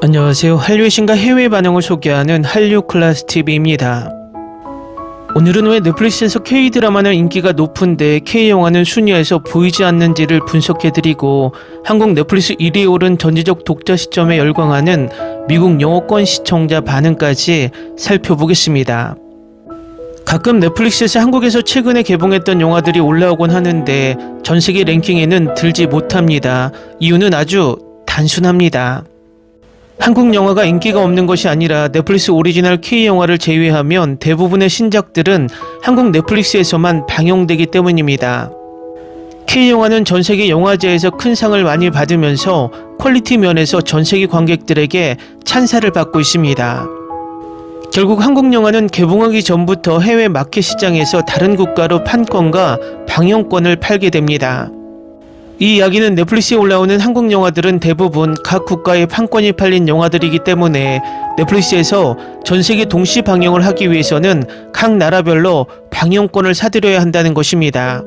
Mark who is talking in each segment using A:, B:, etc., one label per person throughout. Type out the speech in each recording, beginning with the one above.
A: 안녕하세요. 한류의 신과 해외 반응을 소개하는 한류클래스TV입니다. 오늘은 왜 넷플릭스에서 K드라마는 인기가 높은데 K영화는 순위에서 보이지 않는지를 분석해드리고 한국 넷플릭스 1위에 오른 전지적 독자 시점에 열광하는 미국 영어권 시청자 반응까지 살펴보겠습니다. 가끔 넷플릭스에서 한국에서 최근에 개봉했던 영화들이 올라오곤 하는데 전세계 랭킹에는 들지 못합니다. 이유는 아주 단순합니다. 한국 영화가 인기가 없는 것이 아니라 넷플릭스 오리지널 K영화를 제외하면 대부분의 신작들은 한국 넷플릭스에서만 방영되기 때문입니다. K영화는 전세계 영화제에서 큰 상을 많이 받으면서 퀄리티 면에서 전세계 관객들에게 찬사를 받고 있습니다. 결국 한국 영화는 개봉하기 전부터 해외 마켓 시장에서 다른 국가로 판권과 방영권을 팔게 됩니다. 이 이야기는 넷플릭스에 올라오는 한국 영화들은 대부분 각 국가의 판권이 팔린 영화들이기 때문에 넷플릭스에서 전세계 동시 방영을 하기 위해서는 각 나라별로 방영권을 사들여야 한다는 것입니다.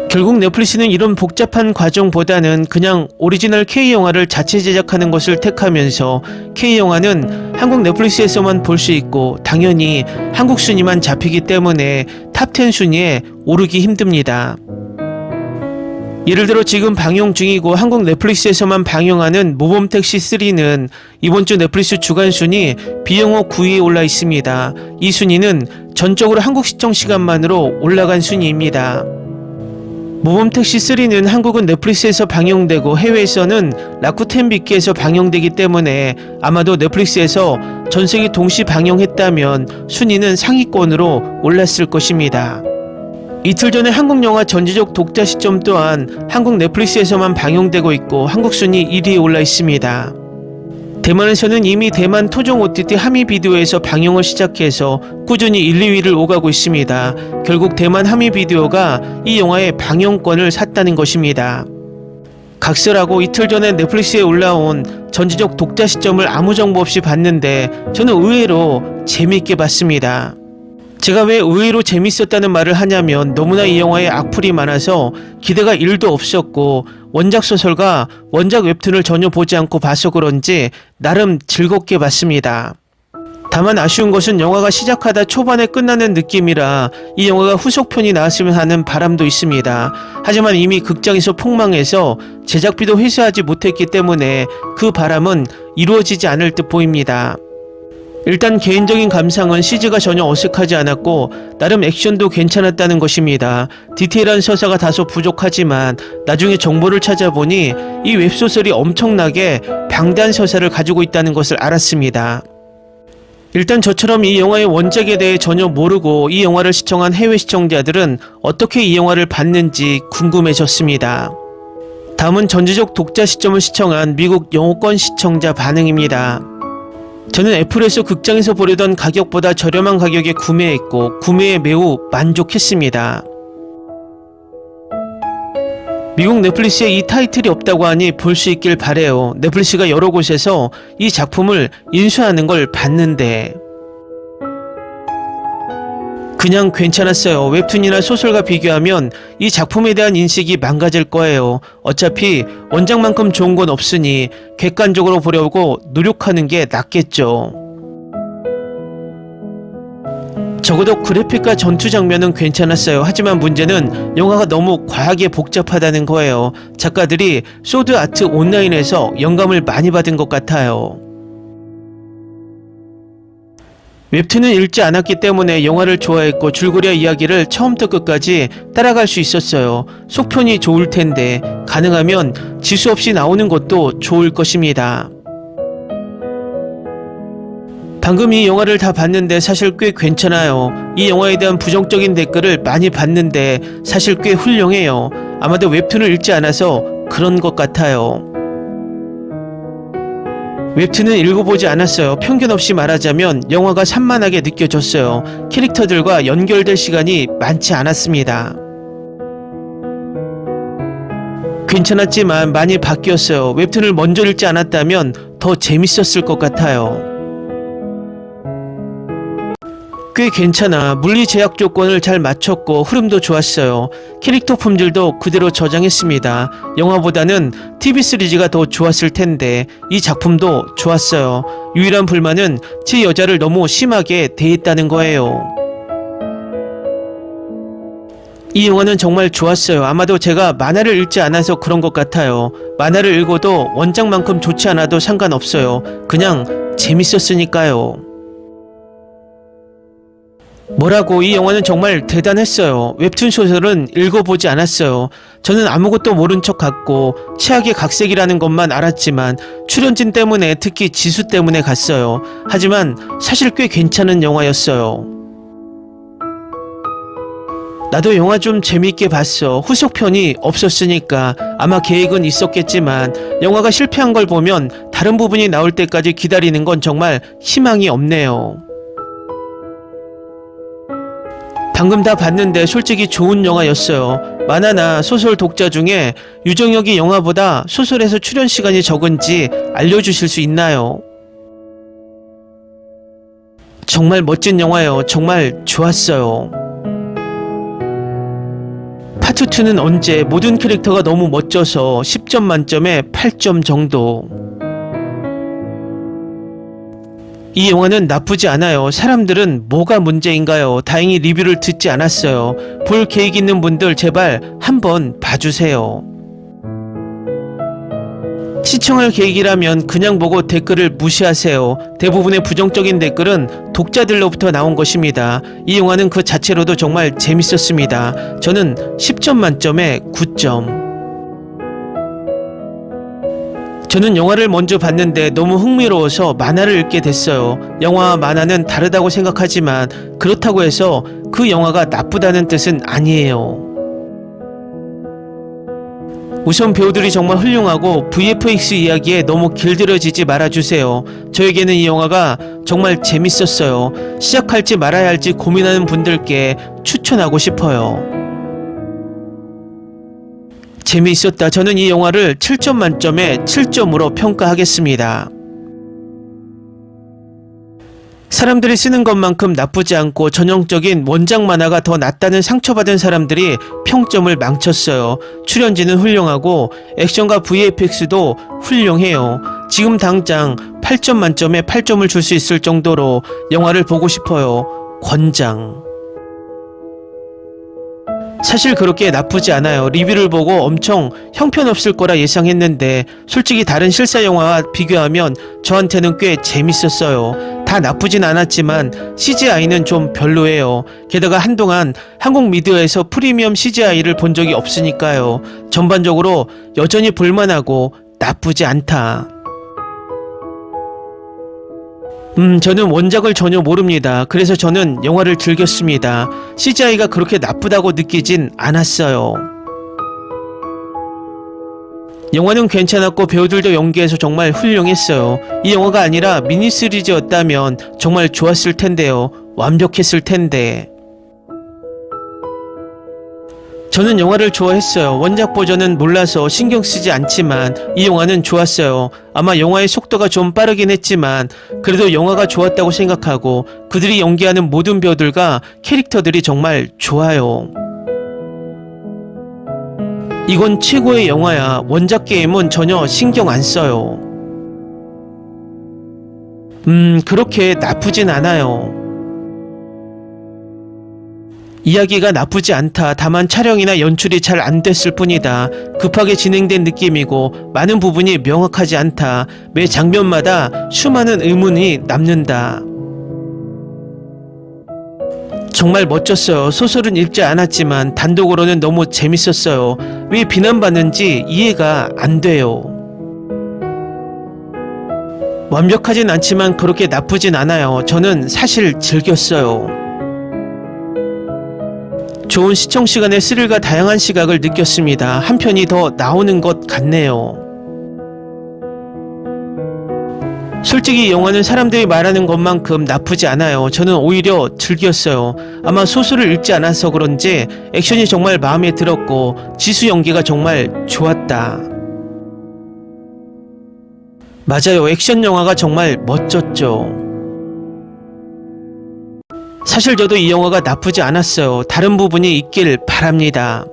A: 결국 넷플릭스는 이런 복잡한 과정보다는 그냥 오리지널 K영화를 자체 제작하는 것을 택하면서 K영화는 한국 넷플릭스에서만 볼 수 있고 당연히 한국 순위만 잡히기 때문에 탑10 순위에 오르기 힘듭니다. 예를 들어 지금 방영 중이고 한국 넷플릭스에서만 방영하는 모범택시3는 이번 주 넷플릭스 주간 순위 비영어 9위에 올라 있습니다. 이 순위는 전적으로 한국 시청 시간만으로 올라간 순위입니다. 모범택시3는 한국은 넷플릭스에서 방영되고 해외에서는 라쿠텐 빅키에서 방영되기 때문에 아마도 넷플릭스에서 전세계 동시 방영했다면 순위는 상위권으로 올랐을 것입니다. 이틀 전에 한국 영화 전지적 독자 시점 또한 한국 넷플릭스에서만 방영되고 있고 한국 순위 1위에 올라 있습니다. 대만에서는 이미 대만 토종 OTT 하미 비디오에서 방영을 시작해서 꾸준히 1, 2위를 오가고 있습니다. 결국 대만 하미 비디오가 이 영화의 방영권을 샀다는 것입니다. 각설하고 이틀 전에 넷플릭스에 올라온 전지적 독자 시점을 아무 정보 없이 봤는데 저는 의외로 재미있게 봤습니다. 제가 왜 의외로 재밌었다는 말을 하냐면 너무나 이 영화에 악플이 많아서 기대가 1도 없었고 원작 소설과 원작 웹툰을 전혀 보지 않고 봐서 그런지 나름 즐겁게 봤습니다. 다만 아쉬운 것은 영화가 시작하다 초반에 끝나는 느낌이라 이 영화가 후속편이 나왔으면 하는 바람도 있습니다. 하지만 이미 극장에서 폭망해서 제작비도 회수하지 못했기 때문에 그 바람은 이루어지지 않을 듯 보입니다. 일단 개인적인 감상은 CG가 전혀 어색하지 않았고 나름 액션도 괜찮았다는 것입니다. 디테일한 서사가 다소 부족하지만 나중에 정보를 찾아보니 이 웹소설이 엄청나게 방대한 서사를 가지고 있다는 것을 알았습니다. 일단 저처럼 이 영화의 원작에 대해 전혀 모르고 이 영화를 시청한 해외 시청자들은 어떻게 이 영화를 봤는지 궁금해졌습니다. 다음은 전지적 독자 시점을 시청한 미국 영어권 시청자 반응입니다. 저는 애플에서 극장에서 보려던 가격보다 저렴한 가격에 구매했고 구매에 매우 만족했습니다. 미국 넷플릭스에 이 타이틀이 없다고 하니 볼 수 있길 바래요. 넷플릭스가 여러 곳에서 이 작품을 인수하는 걸 봤는데 그냥 괜찮았어요. 웹툰이나 소설과 비교하면 이 작품에 대한 인식이 망가질 거예요. 어차피 원작만큼 좋은 건 없으니 객관적으로 보려고 노력하는 게 낫겠죠. 적어도 그래픽과 전투 장면은 괜찮았어요. 하지만 문제는 영화가 너무 과하게 복잡하다는 거예요. 작가들이 소드 아트 온라인에서 영감을 많이 받은 것 같아요. 웹툰은 읽지 않았기 때문에 영화를 좋아했고 줄거리와 이야기를 처음부터 끝까지 따라갈 수 있었어요. 속편이 좋을 텐데 가능하면 지수 없이 나오는 것도 좋을 것입니다. 방금 이 영화를 다 봤는데 사실 꽤 괜찮아요. 이 영화에 대한 부정적인 댓글을 많이 봤는데 사실 꽤 훌륭해요. 아마도 웹툰을 읽지 않아서 그런 것 같아요. 웹툰은 읽어보지 않았어요. 편견 없이 말하자면 영화가 산만하게 느껴졌어요. 캐릭터들과 연결될 시간이 많지 않았습니다. 괜찮았지만 많이 바뀌었어요. 웹툰을 먼저 읽지 않았다면 더 재밌었을 것 같아요. 꽤 괜찮아. 물리 제약 조건을 잘 맞췄고 흐름도 좋았어요. 캐릭터 품질도 그대로 저장했습니다. 영화보다는 TV 시리즈가 더 좋았을 텐데 이 작품도 좋았어요. 유일한 불만은 제 여자를 너무 심하게 대했다는 거예요. 이 영화는 정말 좋았어요. 아마도 제가 만화를 읽지 않아서 그런 것 같아요. 만화를 읽어도 원작만큼 좋지 않아도 상관없어요. 그냥 재밌었으니까요. 뭐라고, 이 영화는 정말 대단했어요. 웹툰 소설은 읽어보지 않았어요. 저는 아무것도 모른 척 같고 최악의 각색이라는 것만 알았지만 출연진 때문에, 특히 지수 때문에 갔어요. 하지만 사실 꽤 괜찮은 영화였어요. 나도 영화 좀 재미있게 봤어. 후속편이 없었으니까. 아마 계획은 있었겠지만 영화가 실패한 걸 보면 다른 부분이 나올 때까지 기다리는 건 정말 희망이 없네요. 방금 다 봤는데 솔직히 좋은 영화였어요. 만화나 소설 독자 중에 유정혁이 영화보다 소설에서 출연 시간이 적은지 알려주실 수 있나요? 정말 멋진 영화예요. 정말 좋았어요. 파트 2는 언제? 모든 캐릭터가 너무 멋져서 10점 만점에 8점 정도. 이 영화는 나쁘지 않아요. 사람들은 뭐가 문제인가요? 다행히 리뷰를 듣지 않았어요. 볼 계획 있는 분들 제발 한번 봐주세요. 시청할 계획이라면 그냥 보고 댓글을 무시하세요. 대부분의 부정적인 댓글은 독자들로부터 나온 것입니다. 이 영화는 그 자체로도 정말 재밌었습니다. 저는 10점 만점에 9점. 저는 영화를 먼저 봤는데 너무 흥미로워서 만화를 읽게 됐어요. 영화와 만화는 다르다고 생각하지만 그렇다고 해서 그 영화가 나쁘다는 뜻은 아니에요. 우선 배우들이 정말 훌륭하고 VFX 이야기에 너무 길들여지지 말아주세요. 저에게는 이 영화가 정말 재밌었어요. 시작할지 말아야 할지 고민하는 분들께 추천하고 싶어요. 재미있었다. 저는 이 영화를 7점 만점에 7점으로 평가하겠습니다. 사람들이 쓰는 것만큼 나쁘지 않고 전형적인 원작 만화가 더 낫다는 상처받은 사람들이 평점을 망쳤어요. 출연진은 훌륭하고 액션과 VFX도 훌륭해요. 지금 당장 8점 만점에 8점을 줄 수 있을 정도로 영화를 보고 싶어요. 권장. 사실 그렇게 나쁘지 않아요. 리뷰를 보고 엄청 형편없을 거라 예상했는데 솔직히 다른 실사 영화와 비교하면 저한테는 꽤 재밌었어요. 다 나쁘진 않았지만 CGI는 좀 별로예요. 게다가 한동안 한국 미디어에서 프리미엄 CGI를 본 적이 없으니까요. 전반적으로 여전히 볼만하고 나쁘지 않다. 저는 원작을 전혀 모릅니다. 그래서 저는 영화를 즐겼습니다. CGI가 그렇게 나쁘다고 느끼진 않았어요. 영화는 괜찮았고 배우들도 연기해서 정말 훌륭했어요. 이 영화가 아니라 미니 시리즈였다면 정말 좋았을 텐데요. 완벽했을 텐데. 저는 영화를 좋아했어요. 원작 버전은 몰라서 신경 쓰지 않지만 이 영화는 좋았어요. 아마 영화의 속도가 좀 빠르긴 했지만 그래도 영화가 좋았다고 생각하고 그들이 연기하는 모든 배우들과 캐릭터들이 정말 좋아요. 이건 최고의 영화야. 원작 게임은 전혀 신경 안 써요. 그렇게 나쁘진 않아요. 이야기가 나쁘지 않다. 다만 촬영이나 연출이 잘 안 됐을 뿐이다. 급하게 진행된 느낌이고 많은 부분이 명확하지 않다. 매 장면마다 수많은 의문이 남는다. 정말 멋졌어요. 소설은 읽지 않았지만 단독으로는 너무 재밌었어요. 왜 비난받는지 이해가 안 돼요. 완벽하진 않지만 그렇게 나쁘진 않아요. 저는 사실 즐겼어요. 좋은 시청 시간에 스릴과 다양한 시각을 느꼈습니다. 한 편이 더 나오는 것 같네요. 솔직히 이 영화는 사람들이 말하는 것만큼 나쁘지 않아요. 저는 오히려 즐겼어요. 아마 소설을 읽지 않아서 그런지 액션이 정말 마음에 들었고 지수 연기가 정말 좋았다. 맞아요. 액션 영화가 정말 멋졌죠. 사실 저도 이 영화가 나쁘지 않았어요. 다른 부분이 있길 바랍니다.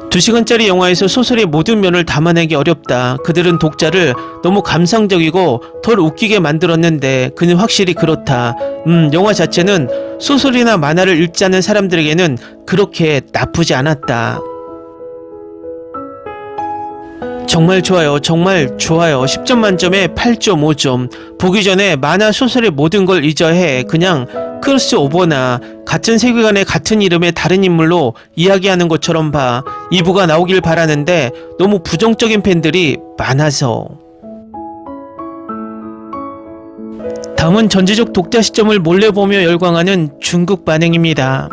A: 2시간짜리 영화에서 소설의 모든 면을 담아내기 어렵다. 그들은 독자를 너무 감상적이고 덜 웃기게 만들었는데 그는 확실히 그렇다. 영화 자체는 소설이나 만화를 읽지 않는 사람들에게는 그렇게 나쁘지 않았다. 정말 좋아요. 정말 좋아요. 10점 만점에 8.5점. 보기 전에 만화 소설의 모든 걸 잊어해 그냥 크로스오버나 같은 세계관의 같은 이름의 다른 인물로 이야기하는 것처럼 봐. 2부가 나오길 바라는데 너무 부정적인 팬들이 많아서. 다음은 전지적 독자 시점을 몰래 보며 열광하는 중국 반응입니다.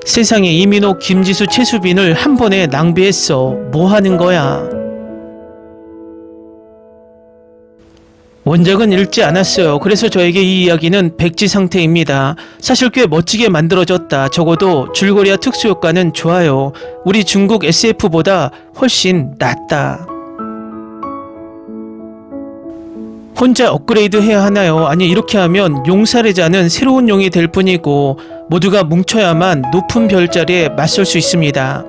A: 세상에 이민호, 김지수, 최수빈을 한 번에 낭비했어. 뭐 하는 거야? 원작은 읽지 않았어요. 그래서 저에게 이 이야기는 백지 상태입니다. 사실 꽤 멋지게 만들어졌다. 적어도 줄거리와 특수효과는 좋아요. 우리 중국 SF보다 훨씬 낫다. 혼자 업그레이드 해야 하나요? 아니, 이렇게 하면 용사례자는 새로운 용이 될 뿐이고 모두가 뭉쳐야만 높은 별자리에 맞설 수 있습니다.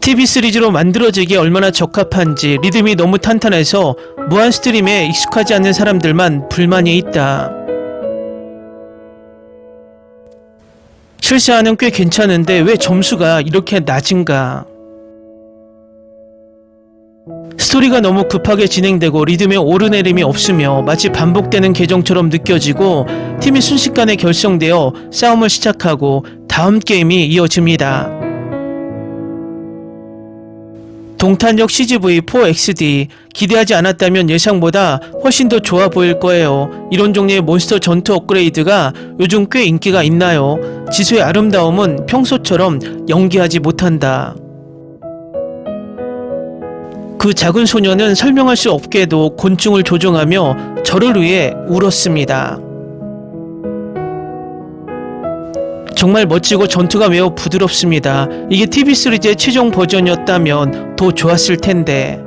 A: TV 시리즈로 만들어지기에 얼마나 적합한지. 리듬이 너무 탄탄해서 무한 스트림에 익숙하지 않는 사람들만 불만이 있다. 실시하는 꽤 괜찮은데 왜 점수가 이렇게 낮은가? 스토리가 너무 급하게 진행되고 리듬에 오르내림이 없으며 마치 반복되는 계정처럼 느껴지고 팀이 순식간에 결성되어 싸움을 시작하고 다음 게임이 이어집니다. 동탄역 CGV-4XD 기대하지 않았다면 예상보다 훨씬 더 좋아 보일 거예요. 이런 종류의 몬스터 전투 업그레이드가 요즘 꽤 인기가 있나요? 지수의 아름다움은 평소처럼 연기하지 못한다. 그 작은 소녀는 설명할 수 없게도 곤충을 조종하며 저를 위해 울었습니다. 정말 멋지고 전투가 매우 부드럽습니다. 이게 TV 시리즈의 최종 버전이었다면 더 좋았을 텐데.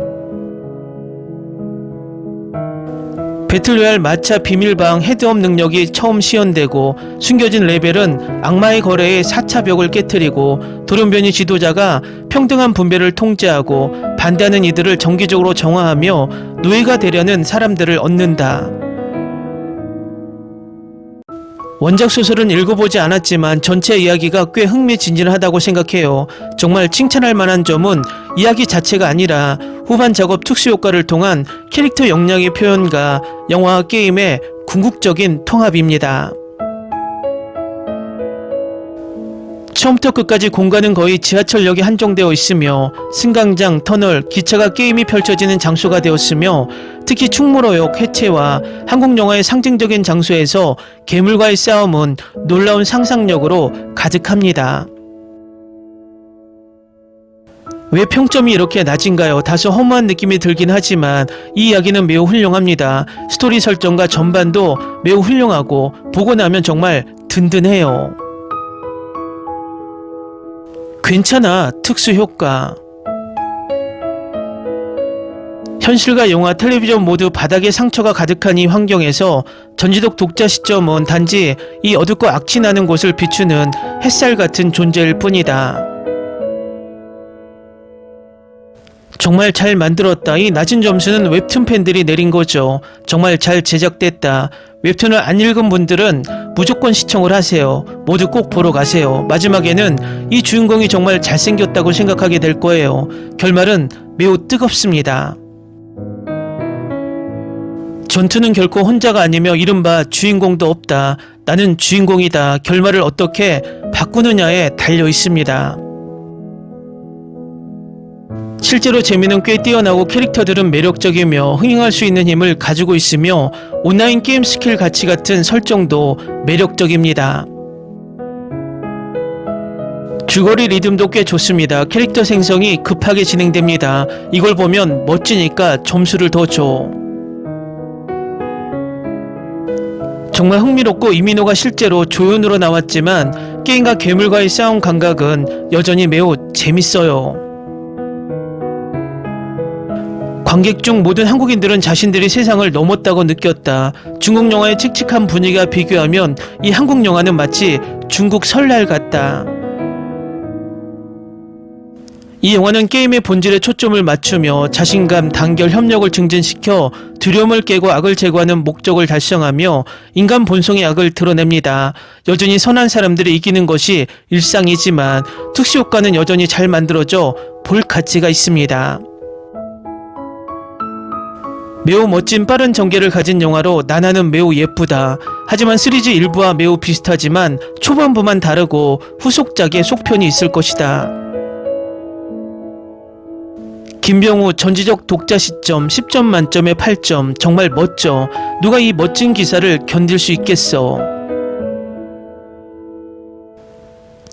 A: 배틀로얄 마차 비밀방 헤드업 능력이 처음 시연되고 숨겨진 레벨은 악마의 거래의 4차 벽을 깨트리고 돌연변이 지도자가 평등한 분배를 통제하고 반대하는 이들을 정기적으로 정화하며 노예가 되려는 사람들을 얻는다. 원작 소설은 읽어보지 않았지만 전체 이야기가 꽤 흥미진진하다고 생각해요. 정말 칭찬할 만한 점은 이야기 자체가 아니라 후반 작업 특수효과를 통한 캐릭터 역량의 표현과 영화와 게임의 궁극적인 통합입니다. 처음부터 끝까지 공간은 거의 지하철역에 한정되어 있으며 승강장, 터널, 기차가 게임이 펼쳐지는 장소가 되었으며 특히 충무로역 해체와 한국 영화의 상징적인 장소에서 괴물과의 싸움은 놀라운 상상력으로 가득합니다. 왜 평점이 이렇게 낮은가요? 다소 허무한 느낌이 들긴 하지만 이 이야기는 매우 훌륭합니다. 스토리 설정과 전반도 매우 훌륭하고 보고 나면 정말 든든해요. 괜찮아. 특수효과. 현실과 영화, 텔레비전 모두 바닥에 상처가 가득한 이 환경에서 전지적 독자 시점은 단지 이 어둡고 악취 나는 곳을 비추는 햇살 같은 존재일 뿐이다. 정말 잘 만들었다. 이 낮은 점수는 웹툰 팬들이 내린 거죠. 정말 잘 제작됐다. 웹툰을 안 읽은 분들은 무조건 시청을 하세요. 모두 꼭 보러 가세요. 마지막에는 이 주인공이 정말 잘생겼다고 생각하게 될 거예요. 결말은 매우 뜨겁습니다. 전투는 결코 혼자가 아니며 이른바 주인공도 없다. 나는 주인공이다. 결말을 어떻게 바꾸느냐에 달려 있습니다. 실제로 재미는 꽤 뛰어나고 캐릭터들은 매력적이며 흥행할 수 있는 힘을 가지고 있으며 온라인 게임 스킬 가치 같은 설정도 매력적입니다. 줄거리 리듬도 꽤 좋습니다. 캐릭터 생성이 급하게 진행됩니다. 이걸 보면 멋지니까 점수를 더 줘. 정말 흥미롭고 이민호가 실제로 조연으로 나왔지만 게임과 괴물과의 싸움 감각은 여전히 매우 재밌어요. 관객 중 모든 한국인들은 자신들이 세상을 넘었다고 느꼈다. 중국 영화의 칙칙한 분위기와 비교하면 이 한국 영화는 마치 중국 설날 같다. 이 영화는 게임의 본질에 초점을 맞추며 자신감, 단결, 협력을 증진시켜 두려움을 깨고 악을 제거하는 목적을 달성하며 인간 본성의 악을 드러냅니다. 여전히 선한 사람들이 이기는 것이 일상이지만 특수효과는 여전히 잘 만들어져 볼 가치가 있습니다. 매우 멋진 빠른 전개를 가진 영화로 나나는 매우 예쁘다. 하지만 시리즈 일부와 매우 비슷하지만 초반부만 다르고 후속작에 속편이 있을 것이다. 김병우 전지적 독자 시점 10점 만점에 8점. 정말 멋져. 누가 이 멋진 기사를 견딜 수 있겠어.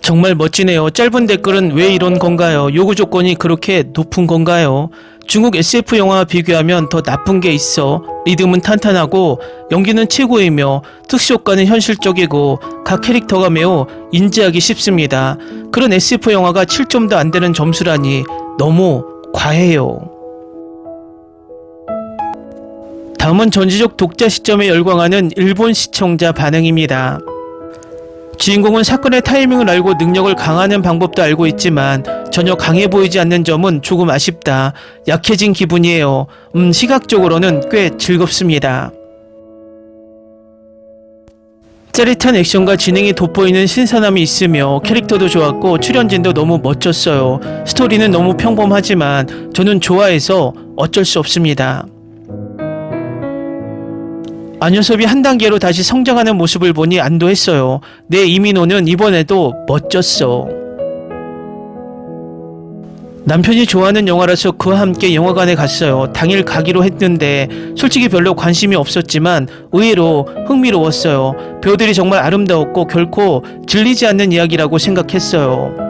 A: 정말 멋지네요. 짧은 댓글은 왜 이런 건가요? 요구 조건이 그렇게 높은 건가요? 중국 SF 영화와 비교하면 더 나쁜 게 있어. 리듬은 탄탄하고 연기는 최고이며 특수효과는 현실적이고 각 캐릭터가 매우 인지하기 쉽습니다. 그런 SF 영화가 7점도 안 되는 점수라니 너무 과해요. 다음은 전지적 독자 시점에 열광하는 일본 시청자 반응입니다. 주인공은 사건의 타이밍을 알고 능력을 강화하는 방법도 알고 있지만 전혀 강해 보이지 않는 점은 조금 아쉽다. 약해진 기분이에요. 시각적으로는 꽤 즐겁습니다. 짜릿한 액션과 진행이 돋보이는 신선함이 있으며 캐릭터도 좋았고 출연진도 너무 멋졌어요. 스토리는 너무 평범하지만 저는 좋아해서 어쩔 수 없습니다. 안효섭이 한 단계로 다시 성장하는 모습을 보니 안도했어요. 내 이민호는 이번에도 멋졌어. 남편이 좋아하는 영화라서 그와 함께 영화관에 갔어요. 당일 가기로 했는데 솔직히 별로 관심이 없었지만 의외로 흥미로웠어요. 배우들이 정말 아름다웠고 결코 질리지 않는 이야기라고 생각했어요.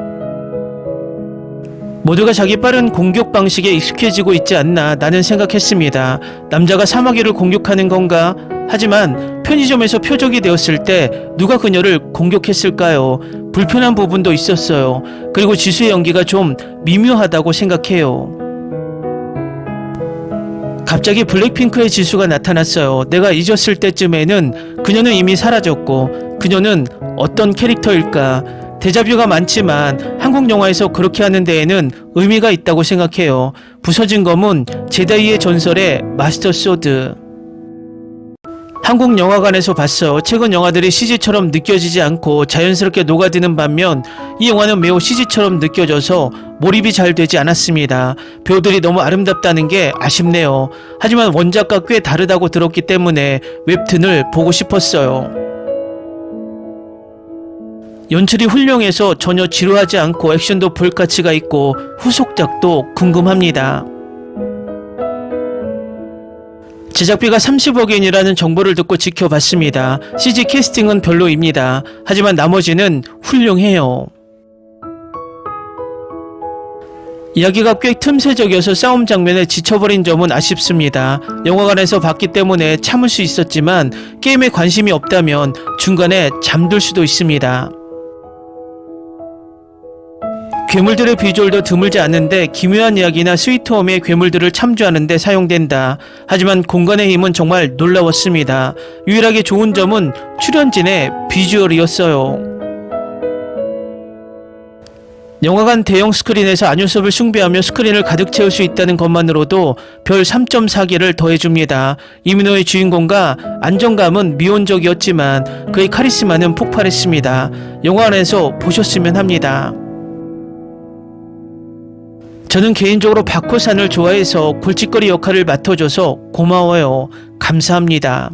A: 모두가 자기 빠른 공격 방식에 익숙해지고 있지 않나 나는 생각했습니다. 남자가 사마귀를 공격하는 건가? 하지만 편의점에서 표적이 되었을 때 누가 그녀를 공격했을까요? 불편한 부분도 있었어요. 그리고 지수의 연기가 좀 미묘하다고 생각해요. 갑자기 블랙핑크의 지수가 나타났어요. 내가 잊었을 때쯤에는 그녀는 이미 사라졌고 그녀는 어떤 캐릭터일까? 데자뷰가 많지만 한국 영화에서 그렇게 하는 데에는 의미가 있다고 생각해요. 부서진 검은 제다이의 전설의 마스터 소드. 한국 영화관에서 봤어요. 최근 영화들이 CG처럼 느껴지지 않고 자연스럽게 녹아드는 반면 이 영화는 매우 CG처럼 느껴져서 몰입이 잘 되지 않았습니다. 배우들이 너무 아름답다는 게 아쉽네요. 하지만 원작과 꽤 다르다고 들었기 때문에 웹툰을 보고 싶었어요. 연출이 훌륭해서 전혀 지루하지 않고 액션도 볼 가치가 있고 후속작도 궁금합니다. 제작비가 30억엔이라는 정보를 듣고 지켜봤습니다. CG 캐스팅은 별로입니다. 하지만 나머지는 훌륭해요. 이야기가 꽤 틈새적이어서 싸움 장면에 지쳐버린 점은 아쉽습니다. 영화관에서 봤기 때문에 참을 수 있었지만 게임에 관심이 없다면 중간에 잠들 수도 있습니다. 괴물들의 비주얼도 드물지 않은데 기묘한 이야기나 스위트홈의 괴물들을 참조하는 데 사용된다. 하지만 공간의 힘은 정말 놀라웠습니다. 유일하게 좋은 점은 출연진의 비주얼이었어요. 영화관 대형 스크린에서 안효섭을 숭배하며 스크린을 가득 채울 수 있다는 것만으로도 별 3.4개를 더해줍니다. 이민호의 주인공과 안정감은 미온적이었지만 그의 카리스마는 폭발했습니다. 영화관에서 보셨으면 합니다. 저는 개인적으로 박호산을 좋아해서 골칫거리 역할을 맡아줘서 고마워요. 감사합니다.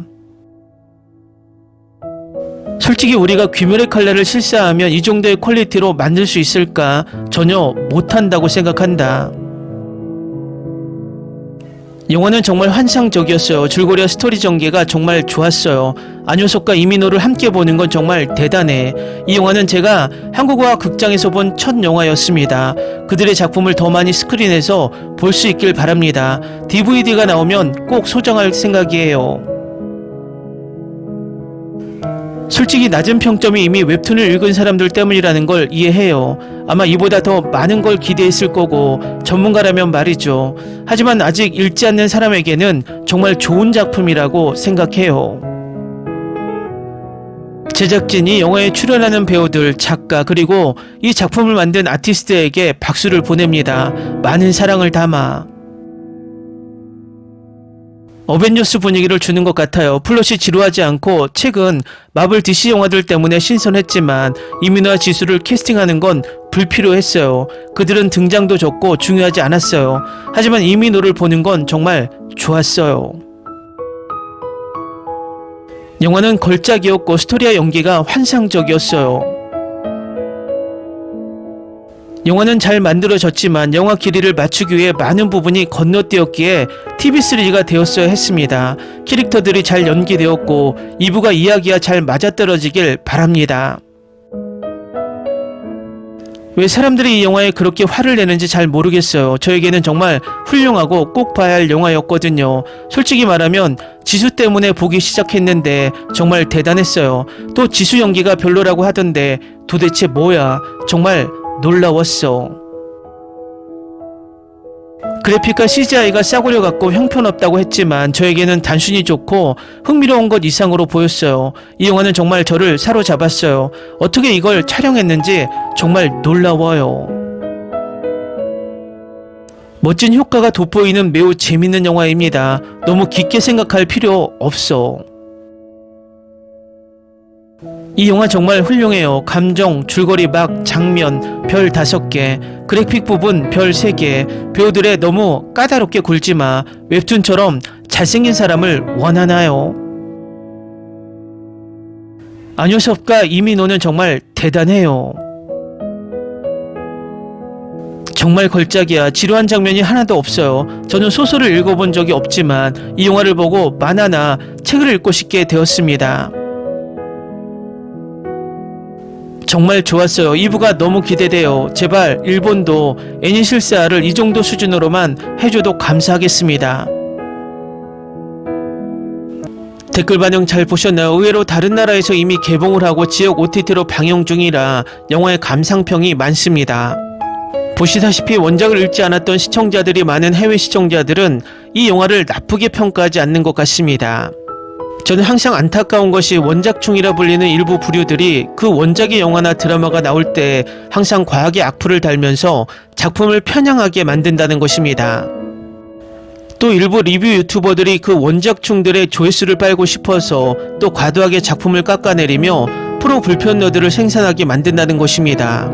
A: 솔직히 우리가 귀멸의 칼날을 실사하면 이 정도의 퀄리티로 만들 수 있을까? 전혀 못한다고 생각한다. 영화는 정말 환상적이었어요. 줄거리와 스토리 전개가 정말 좋았어요. 안효섭과 이민호를 함께 보는 건 정말 대단해. 이 영화는 제가 한국어와 극장에서 본 첫 영화였습니다. 그들의 작품을 더 많이 스크린에서 볼 수 있길 바랍니다. DVD가 나오면 꼭 소장할 생각이에요. 솔직히 낮은 평점이 이미 웹툰을 읽은 사람들 때문이라는 걸 이해해요. 아마 이보다 더 많은 걸 기대했을 거고 전문가라면 말이죠. 하지만 아직 읽지 않는 사람에게는 정말 좋은 작품이라고 생각해요. 제작진이 영화에 출연하는 배우들, 작가, 그리고 이 작품을 만든 아티스트에게 박수를 보냅니다. 많은 사랑을 담아. 어벤져스 분위기를 주는 것 같아요. 플롯이 지루하지 않고 최근 마블 DC 영화들 때문에 신선했지만 이민호와 지수를 캐스팅하는 건 불필요했어요. 그들은 등장도 적고 중요하지 않았어요. 하지만 이민호를 보는 건 정말 좋았어요. 영화는 걸작이었고 스토리와 연기가 환상적이었어요. 영화는 잘 만들어졌지만 영화 길이를 맞추기 위해 많은 부분이 건너뛰었기에 TV 시리즈가 되었어야 했습니다. 캐릭터들이 잘 연기되었고 2부가 이야기와 잘 맞아떨어지길 바랍니다. 왜 사람들이 이 영화에 그렇게 화를 내는지 잘 모르겠어요. 저에게는 정말 훌륭하고 꼭 봐야 할 영화였거든요. 솔직히 말하면 지수 때문에 보기 시작했는데 정말 대단했어요. 또 지수 연기가 별로라고 하던데 도대체 뭐야? 정말 놀라웠어. 그래픽과 CGI가 싸구려 같고 형편없다고 했지만 저에게는 단순히 좋고 흥미로운 것 이상으로 보였어요. 이 영화는 정말 저를 사로잡았어요. 어떻게 이걸 촬영했는지 정말 놀라워요. 멋진 효과가 돋보이는 매우 재밌는 영화입니다. 너무 깊게 생각할 필요 없어. 이 영화 정말 훌륭해요. 감정, 줄거리 막, 장면, 별 5개, 그래픽 부분 별 3개, 배우들의 너무 까다롭게 굴지마. 웹툰처럼 잘생긴 사람을 원하나요? 안효섭과 이민호는 정말 대단해요. 정말 걸작이야. 지루한 장면이 하나도 없어요. 저는 소설을 읽어본 적이 없지만 이 영화를 보고 만화나 책을 읽고 싶게 되었습니다. 정말 좋았어요. 2부가 너무 기대돼요. 제발 일본도 애니실사를 이 정도 수준으로만 해줘도 감사하겠습니다. 댓글 반영 잘 보셨나요? 의외로 다른 나라에서 이미 개봉을 하고 지역 OTT로 방영 중이라 영화의 감상평이 많습니다. 보시다시피 원작을 읽지 않았던 시청자들이 많은 해외 시청자들은 이 영화를 나쁘게 평가하지 않는 것 같습니다. 저는 항상 안타까운 것이 원작충이라 불리는 일부 부류들이 그 원작의 영화나 드라마가 나올 때 항상 과하게 악플을 달면서 작품을 편향하게 만든다는 것입니다. 또 일부 리뷰 유튜버들이 그 원작충들의 조회수를 빨고 싶어서 또 과도하게 작품을 깎아내리며 프로 불편러들을 생산하게 만든다는 것입니다.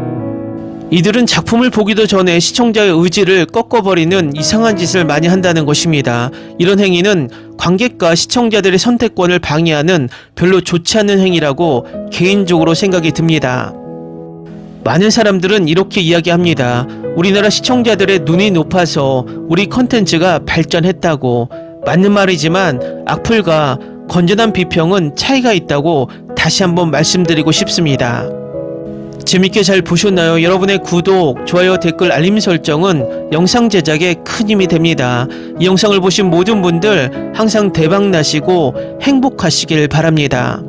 A: 이들은 작품을 보기도 전에 시청자의 의지를 꺾어버리는 이상한 짓을 많이 한다는 것입니다. 이런 행위는 관객과 시청자들의 선택권을 방해하는 별로 좋지 않은 행위라고 개인적으로 생각이 듭니다. 많은 사람들은 이렇게 이야기합니다. 우리나라 시청자들의 눈이 높아서 우리 컨텐츠가 발전했다고. 맞는 말이지만 악플과 건전한 비평은 차이가 있다고 다시 한번 말씀드리고 싶습니다. 재밌게 잘 보셨나요? 여러분의 구독, 좋아요, 댓글, 알림 설정은 영상 제작에 큰 힘이 됩니다. 이 영상을 보신 모든 분들 항상 대박 나시고 행복하시길 바랍니다.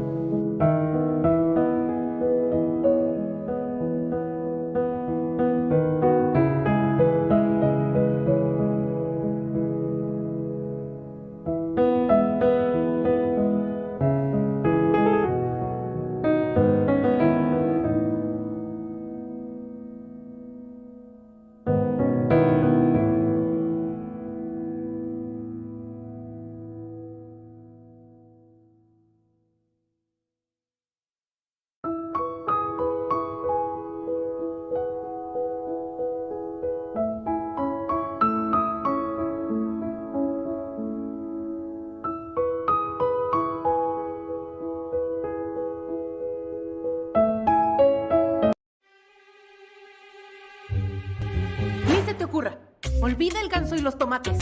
B: Ni se te ocurra. Olvida el ganso y los tomates.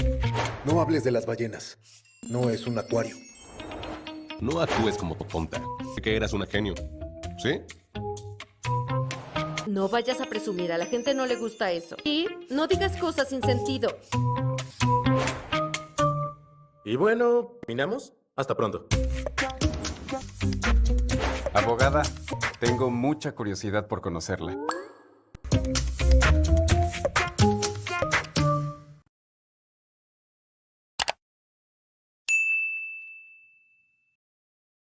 C: No hables de las ballenas. No es un acuario.
D: No actúes como tonta. Que eras una genio. ¿Sí?
E: No vayas a presumir, a la gente no le gusta eso. Y no digas cosas sin sentido.
F: Y bueno, ¿terminamos? Hasta pronto. Abogada, tengo mucha curiosidad por conocerla.